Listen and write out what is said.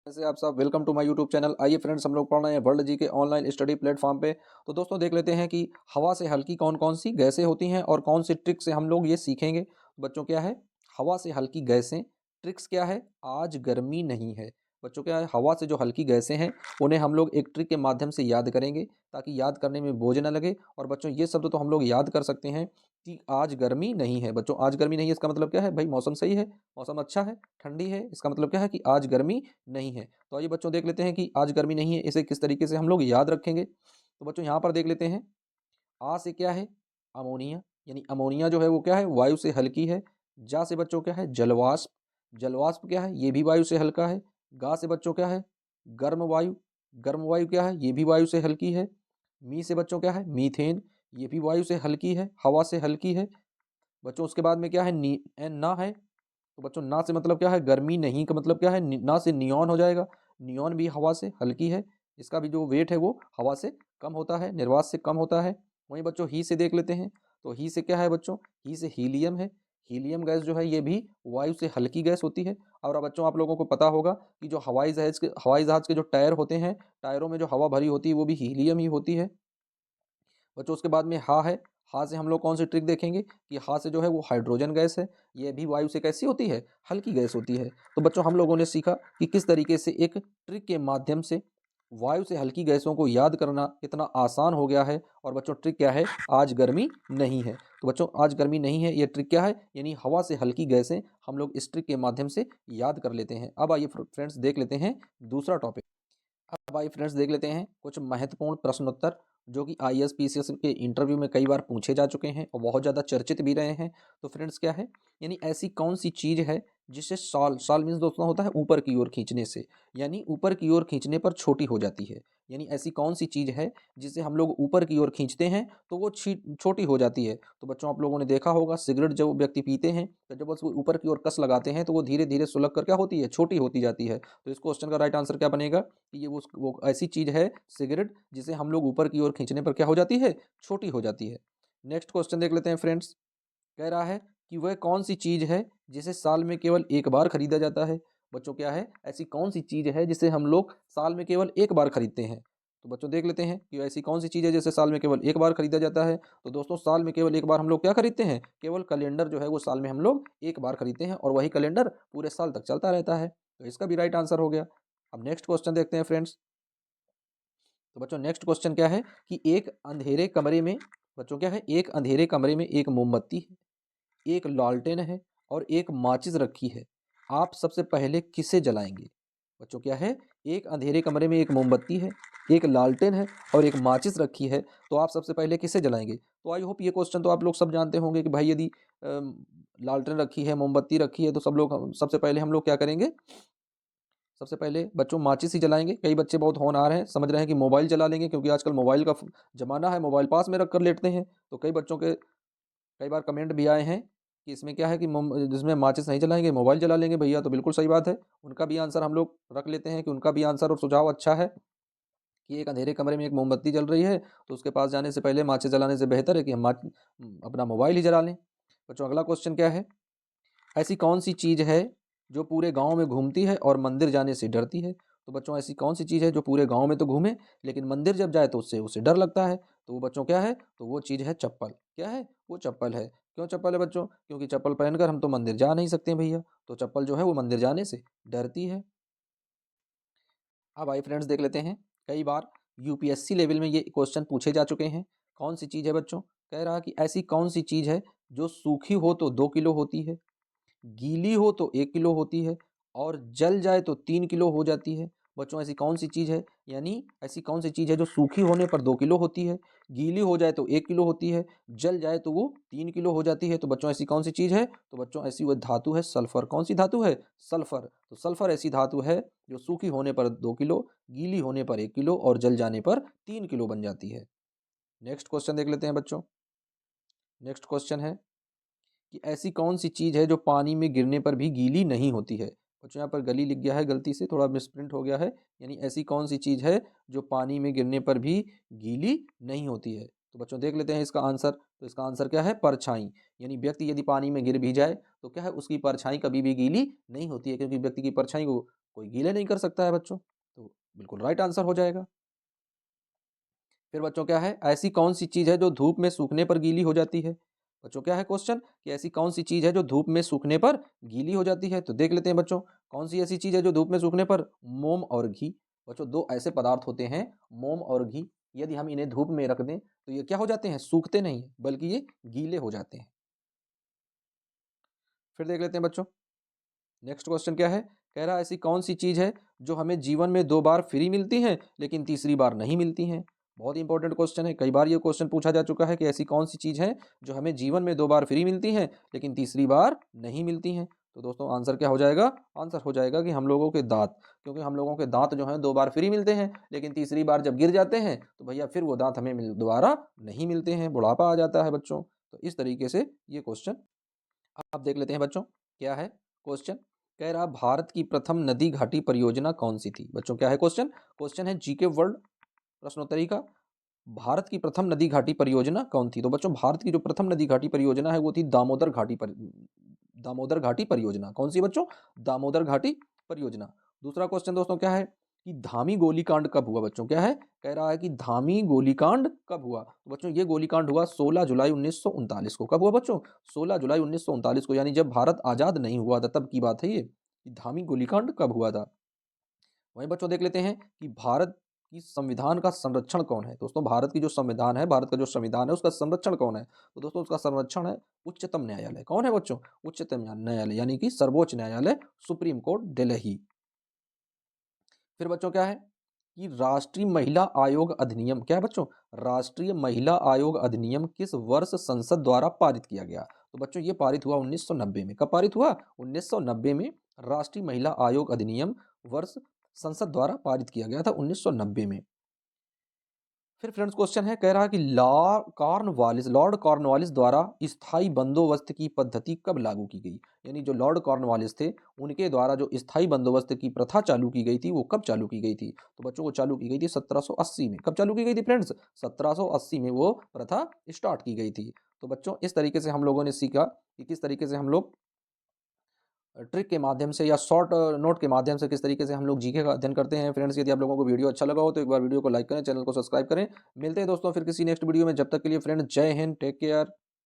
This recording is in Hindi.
से आप सब welcome to my YouTube channel. आइए फ्रेंड्स, हम लोग पढ़ रहे हैं वर्ल्ड जी के ऑनलाइन स्टडी प्लेटफॉर्म पे। तो दोस्तों देख लेते हैं कि हवा से हल्की कौन कौन सी गैसें होती हैं और कौन सी ट्रिक से हम लोग ये सीखेंगे। तो बच्चों क्या है, हवा से हल्की गैसें। ट्रिक्स क्या है, आज गर्मी नहीं है। बच्चों क्या है, हवा से जो हल्की गैसें हैं उन्हें हम लोग एक ट्रिक के माध्यम से याद करेंगे ताकि याद करने में बोझ ना लगे। और बच्चों ये शब्द तो हम लोग याद कर सकते हैं कि आज गर्मी नहीं है। बच्चों आज गर्मी नहीं है इसका मतलब क्या है भाई, मौसम सही है, मौसम अच्छा है, ठंडी है, इसका मतलब क्या है कि आज गर्मी नहीं है। तो आइए बच्चों देख लेते हैं कि आज गर्मी नहीं है, इसे किस तरीके से हम लोग याद रखेंगे। तो बच्चों यहाँ पर देख लेते हैं, आ से क्या है, अमोनिया, यानी अमोनिया जो है वो क्या है, वायु से हल्की है। जा से बच्चों क्या है, जलवाष्प, जलवाष्प क्या है, ये भी वायु से हल्का है। गा से बच्चों क्या है, गर्म वायु, गर्म वायु क्या है, ये भी वायु से हल्की है। मी से बच्चों क्या है, मीथेन, ये भी वायु से हल्की है, हवा से हल्की है। बच्चों उसके बाद में क्या है, नी एन ना है। तो बच्चों ना से मतलब क्या है, गर्मी नहीं का मतलब क्या है, ना से नियॉन हो जाएगा। नियॉन भी हवा से हल्की है, इसका भी जो वेट है वो हवा से कम होता है, निर्वात से कम होता है। वहीं बच्चों ही से देख लेते हैं। तो ही से क्या है बच्चों, ही से हीलियम है। हीलियम गैस जो है ये भी वायु से हल्की गैस होती है। और अब बच्चों आप लोगों को पता होगा कि जो हवाई जहाज के जो टायर होते हैं, टायरों में जो हवा भरी होती है वो भी हीलियम ही होती है। बच्चों उसके बाद में हा है। हा से हम लोग कौन सी ट्रिक देखेंगे कि हा से जो है वो हाइड्रोजन गैस है, ये भी वायु से कैसी होती है, हल्की गैस होती है। तो बच्चों हम लोगों ने सीखा कि किस तरीके से एक ट्रिक के माध्यम से वायु से हल्की गैसों को याद करना कितना आसान हो गया है। और बच्चों ट्रिक क्या है, आज गर्मी नहीं है। तो बच्चों आज गर्मी नहीं है, ये ट्रिक क्या है, यानी हवा से हल्की गैसें हम लोग इस ट्रिक के माध्यम से याद कर लेते हैं। अब आइए फ्रेंड्स देख लेते हैं दूसरा टॉपिक। अब आइए फ्रेंड्स देख लेते हैं कुछ महत्वपूर्ण प्रश्नोत्तर जो कि आईएएस पीसीएस के इंटरव्यू में कई बार पूछे जा चुके हैं और बहुत ज़्यादा चर्चित भी रहे हैं। तो फ्रेंड्स क्या है, यानी ऐसी कौन सी चीज़ है जिसे सॉल सॉल मीन्स दोस्तों होता है ऊपर की ओर खींचने से, यानी ऊपर की ओर खींचने पर छोटी हो जाती है। यानी ऐसी कौन सी चीज़ है जिसे हम लोग ऊपर की ओर खींचते हैं तो वो छोटी हो जाती है। तो बच्चों आप लोगों ने देखा होगा, सिगरेट जब व्यक्ति पीते हैं तो जब उसको ऊपर की ओर कस लगाते हैं तो वो धीरे धीरे सुलग कर क्या होती है, छोटी होती जाती है। तो इस क्वेश्चन का राइट आंसर क्या बनेगा कि ये वो ऐसी चीज़ है सिगरेट जिसे हम लोग ऊपर की ओर खींचने पर क्या हो जाती है, छोटी हो जाती है। नेक्स्ट क्वेश्चन देख लेते हैं फ्रेंड्स। कह रहा है कि वह कौन सी चीज़ है जिसे साल में केवल एक बार खरीदा जाता है। बच्चों क्या है, ऐसी कौन सी चीज़ है जिसे हम लोग साल में केवल एक बार खरीदते हैं। तो बच्चों देख लेते हैं कि ऐसी कौन सी चीज़ है जिसे साल में केवल एक बार खरीदा जाता है। तो दोस्तों साल में केवल एक बार हम लोग क्या खरीदते हैं, केवल कैलेंडर जो है वो साल में हम लोग एक बार खरीदते हैं और वही कैलेंडर पूरे साल तक चलता रहता है। तो इसका भी राइट आंसर हो गया। अब नेक्स्ट क्वेश्चन देखते हैं फ्रेंड्स। तो बच्चों नेक्स्ट क्वेश्चन क्या है कि एक अंधेरे कमरे में, बच्चों क्या है, एक अंधेरे कमरे में एक मोमबत्ती है, एक लालटेन है और एक माचिस रखी है। आप सबसे पहले किसे जलाएंगे। बच्चों क्या है, एक अंधेरे कमरे में एक मोमबत्ती है, एक लालटेन है और एक माचिस रखी है। तो आप सबसे पहले किसे जलाएंगे। तो आई होप ये क्वेश्चन तो आप लोग सब जानते होंगे कि भाई यदि लालटेन रखी है, मोमबत्ती रखी है तो सब लोग सबसे पहले हम लोग क्या करेंगे, सबसे पहले बच्चों माचिस ही जलाएंगे। कई बच्चे बहुत होनहार हैं, समझ रहे हैं कि मोबाइल जला लेंगे क्योंकि आजकल मोबाइल का ज़माना है, मोबाइल पास में रख कर लेटते हैं। तो कई बच्चों के कई बार कमेंट भी आए हैं कि इसमें क्या है कि जिसमें माचिस नहीं जलाएंगे मोबाइल जला लेंगे भैया। तो बिल्कुल सही बात है, उनका भी आंसर हम लोग रख लेते हैं कि उनका भी आंसर और सुझाव अच्छा है कि एक अंधेरे कमरे में एक मोमबत्ती जल रही है तो उसके पास जाने से पहले माचिस जलाने से बेहतर है कि हम अपना मोबाइल ही जला लें। बच्चों अगला क्वेश्चन क्या है, ऐसी कौन सी चीज़ है जो पूरे गांव में घूमती है और मंदिर जाने से डरती है। तो बच्चों ऐसी कौन सी चीज़ है जो पूरे गांव में तो घूमे लेकिन मंदिर जब जाए तो उससे उसे डर लगता है। तो वो बच्चों क्या है, तो वो चीज़ है चप्पल। क्या है, वो चप्पल है। क्यों चप्पल है बच्चों, क्योंकि चप्पल पहनकर हम तो मंदिर जा नहीं सकते भैया। तो चप्पल जो है वो मंदिर जाने से डरती है। अब आइए फ्रेंड्स देख लेते हैं, कई बार यूपीएससी लेवल में ये क्वेश्चन पूछे जा चुके हैं। कौन सी चीज़ है बच्चों, कह रहा कि ऐसी कौन सी चीज़ है जो सूखी हो तो 2 किलो होती है, गीली हो तो 1 किलो होती है और जल जाए तो 3 किलो हो जाती है। बच्चों ऐसी कौन सी चीज़ है, यानी ऐसी कौन सी चीज़ है जो सूखी होने पर 2 किलो होती है, गीली हो जाए तो 1 किलो होती है, जल जाए तो वो 3 किलो हो जाती है। तो बच्चों ऐसी कौन सी चीज़ है, तो बच्चों ऐसी वो धातु है सल्फर। कौन सी धातु है, सल्फर। तो सल्फर ऐसी धातु है जो सूखी होने पर 2 किलो, गीली होने पर 1 किलो और जल जाने पर 3 किलो बन जाती है। नेक्स्ट क्वेश्चन देख लेते हैं बच्चों। नेक्स्ट क्वेश्चन है कि ऐसी कौन सी चीज़ है जो पानी में गिरने पर भी गीली नहीं होती है। बच्चों यहाँ पर गली लिख गया है, गलती से थोड़ा मिसप्रिंट हो गया है। यानी ऐसी कौन सी चीज़ है जो पानी में गिरने पर भी गीली नहीं होती है। तो बच्चों देख लेते हैं इसका आंसर। तो इसका आंसर क्या है, परछाई। यानी व्यक्ति यदि पानी में गिर भी जाए तो क्या है, उसकी परछाई कभी भी गीली नहीं होती है क्योंकि व्यक्ति की परछाई को कोई गीले नहीं कर सकता है बच्चों, तो बिल्कुल राइट आंसर हो जाएगा। फिर बच्चों क्या है, ऐसी कौन सी चीज़ है जो धूप में सूखने पर गीली हो जाती है? बच्चों क्या है क्वेश्चन कि ऐसी कौन सी चीज़ है जो धूप में सूखने पर गीली हो जाती है? तो देख लेते हैं बच्चों, कौन सी ऐसी चीज़ है जो धूप में सूखने पर, मोम और घी। बच्चों 2 ऐसे पदार्थ होते हैं, मोम और घी, यदि हम इन्हें धूप में रख दें तो ये क्या हो जाते हैं, सूखते नहीं हैं, बल्कि ये गीले हो जाते हैं। फिर देख लेते हैं बच्चों, नेक्स्ट क्वेश्चन क्या है, कह रहा है ऐसी कौन सी चीज़ है जो हमें जीवन में 2 बार फ्री मिलती है लेकिन तीसरी बार नहीं मिलती है? बहुत ही इंपॉर्टेंट क्वेश्चन है, कई बार ये क्वेश्चन पूछा जा चुका है कि ऐसी कौन सी चीज़ है जो हमें जीवन में 2 बार फ्री मिलती है लेकिन तीसरी बार नहीं मिलती हैं? तो दोस्तों आंसर क्या हो जाएगा? आंसर हो जाएगा कि हम लोगों के दाँत, क्योंकि हम लोगों के दाँत जो हैं 2 बार फ्री मिलते हैं लेकिन तीसरी बार जब गिर जाते हैं तो भैया फिर वो दाँत हमें दोबारा नहीं मिलते हैं, बुढ़ापा आ जाता है बच्चों। तो इस तरीके से ये क्वेश्चन आप देख लेते हैं बच्चों, क्या है क्वेश्चन, कह रहा भारत की प्रथम नदी घाटी परियोजना कौन सी थी? बच्चों क्या है क्वेश्चन, क्वेश्चन है जीके वर्ल्ड प्रश्नोत्तरी का, भारत की प्रथम नदी घाटी परियोजना कौन थी? तो बच्चों भारत की जो प्रथम नदी घाटी परियोजना है वो थी दामोदर घाटी परियोजना। कौन सी बच्चों? दामोदर घाटी परियोजना। दूसरा क्वेश्चन दोस्तों क्या है कि धामी गोलीकांड कब हुआ? बच्चों क्या है, कह रहा है कि धामी गोलीकांड कब हुआ? तो बच्चों ये गोलीकांड हुआ 16 जुलाई 1939 को। कब हुआ बच्चों? 16 जुलाई 1939 को, यानी जब भारत आजाद नहीं हुआ था तब की बात है ये, कि धामी गोलीकांड कब हुआ था। वहीं बच्चों देख लेते हैं कि भारत की संविधान का संरक्षण कौन है? दोस्तों भारत की जो संविधान है, भारत का जो संविधान है उसका संरक्षण कौन है? तो दोस्तों उसका संरक्षण है उच्चतम न्यायालय। कौन है बच्चों? उच्चतम न्यायालय, यानी कि सर्वोच्च न्यायालय, सुप्रीम कोर्ट दिल्ली। फिर बच्चों क्या है कि राष्ट्रीय महिला आयोग अधिनियम, क्या है बच्चों? राष्ट्रीय महिला आयोग अधिनियम किस वर्ष संसद द्वारा पारित किया गया? तो बच्चों ये पारित हुआ 1990 में। कब पारित हुआ? 1990 में राष्ट्रीय महिला आयोग अधिनियम वर्ष संसद द्वारा पारित किया गया था 1990 में। फिर फ्रेंड्स क्वेश्चन है, कह रहा है कि लॉर्ड कॉर्नवालिस द्वारा स्थायी बंदोबस्त की पद्धति कब लागू की गई? यानी जो लॉर्ड कॉर्नवालिस थे उनके द्वारा जो स्थायी बंदोबस्त की प्रथा चालू की गई थी वो कब चालू की गई थी? तो बच्चों वो चालू की गई थी 1780 में। कब चालू की गई थी फ्रेंड्स? 1780 में वो प्रथा स्टार्ट की गई थी। तो बच्चों इस तरीके से हम लोगों ने सीखा कि किस तरीके से हम लोग ट्रिक के माध्यम से या शॉर्ट नोट के माध्यम से किस तरीके से हम लोग जीके का अध्ययन करते हैं। फ्रेंड्स यदि आप लोगों को वीडियो अच्छा लगा हो तो एक बार वीडियो को लाइक करें, चैनल को सब्सक्राइब करें। मिलते हैं दोस्तों फिर किसी नेक्स्ट वीडियो में, जब तक के लिए फ्रेंड्स जय हिंद, टेक केयर।